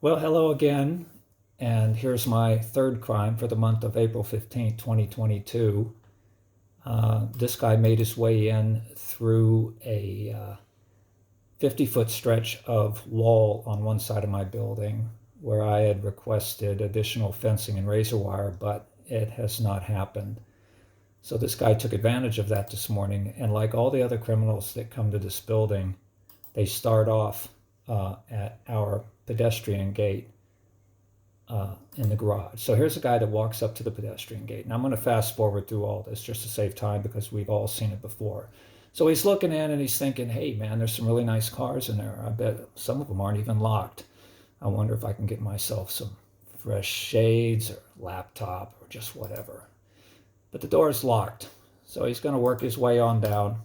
Well, hello again, and here's my third crime for the month of April 15th, 2022. This guy made his way in through a 50-foot stretch of wall on one side of my building where I had requested additional fencing and razor wire, but it has not happened. So this guy took advantage of that this morning, and like all the other criminals that come to this building, they start off at our pedestrian gate in the garage. So here's a guy that walks up to the pedestrian gate. And I'm going to fast forward through all this just to save time because we've all seen it before. So he's looking in and he's thinking, hey, man, there's some really nice cars in there. I bet some of them aren't even locked. I wonder if I can get myself some fresh shades or laptop or just whatever. But the door is locked. So he's going to work his way on down.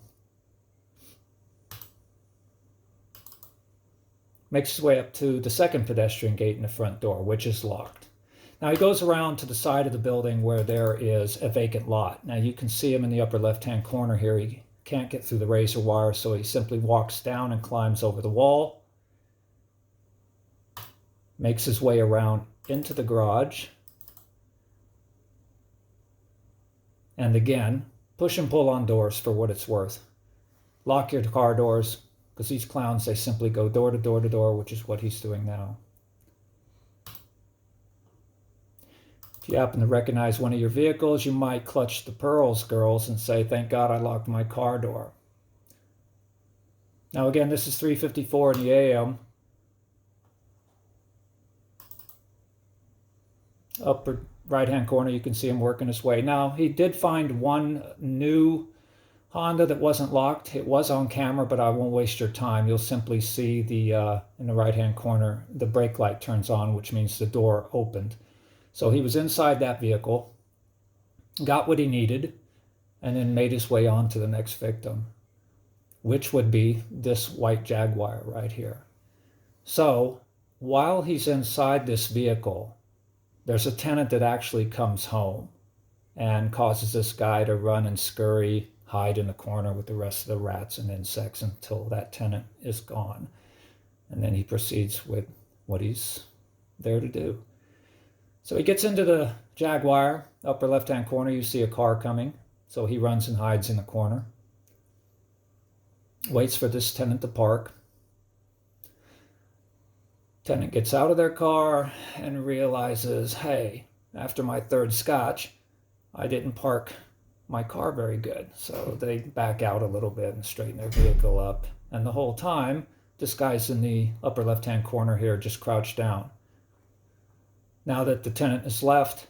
Makes his way up to the second pedestrian gate in the front door, which is locked. Now he goes around to the side of the building where there is a vacant lot. Now you can see him in the upper left-hand corner here. He can't get through the razor wire, so he simply walks down and climbs over the wall. Makes his way around into the garage. And again, push and pull on doors for what it's worth. Lock your car doors, because these clowns, they simply go door to door to door, which is what he's doing now. If you happen to recognize one of your vehicles, you might clutch the pearls, girls, and say, thank God I locked my car door. Now again, this is 3:54 in the a.m. Upper right-hand corner, you can see him working his way. Now, he did find one new Honda that wasn't locked. It was on camera, but I won't waste your time. You'll simply see the in the right-hand corner, the brake light turns on, which means the door opened. So he was inside that vehicle, got what he needed, and then made his way on to the next victim, which would be this white Jaguar right here. So while he's inside this vehicle, there's a tenant that actually comes home and causes this guy to run and scurry, hide in the corner with the rest of the rats and insects until that tenant is gone. And then he proceeds with what he's there to do. So he gets into the Jaguar, upper left-hand corner, you see a car coming. So he runs and hides in the corner. Waits for this tenant to park. Tenant gets out of their car and realizes, hey, after my third scotch, I didn't park my car very good. So they back out a little bit and straighten their vehicle up. And the whole time, this guy's in the upper left-hand corner here, just crouched down. Now that the tenant is left,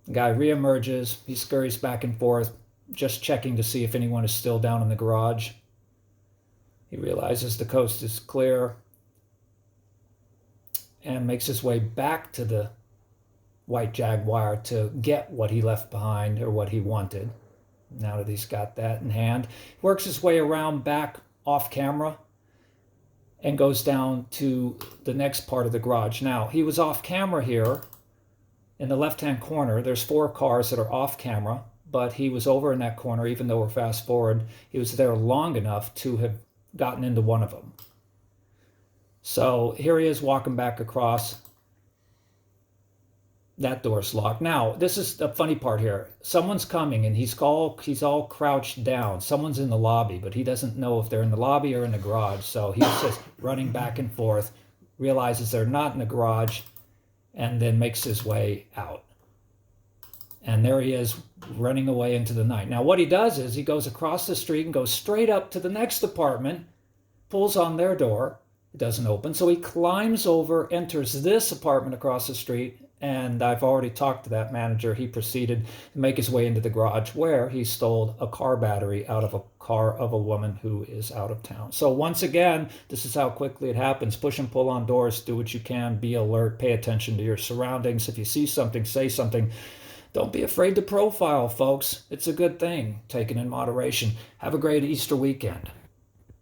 the guy reemerges. He scurries back and forth, just checking to see if anyone is still down in the garage. He realizes the coast is clear and makes his way back to the white Jaguar to get what he left behind or what he wanted. Now that he's got that in hand, he works his way around back off camera and goes down to the next part of the garage. Now, he was off camera here in the left-hand corner. There's 4 cars that are off camera, but he was over in that corner, even though we're fast forward. He was there long enough to have gotten into one of them. So here he is walking back across. That door's locked. Now, this is the funny part here. Someone's coming and he's all crouched down. Someone's in the lobby, but he doesn't know if they're in the lobby or in the garage. So he's just running back and forth, realizes they're not in the garage, and then makes his way out. And there he is running away into the night. Now, what he does is he goes across the street and goes straight up to the next apartment, pulls on their door. It doesn't open. So he climbs over, enters this apartment across the street, and I've already talked to that manager. He proceeded to make his way into the garage where he stole a car battery out of a car of a woman who is out of town. So once again, this is how quickly it happens. Push and pull on doors. Do what you can. Be alert. Pay attention to your surroundings. If you see something, say something. Don't be afraid to profile, folks. It's a good thing, taken in moderation. Have a great Easter weekend.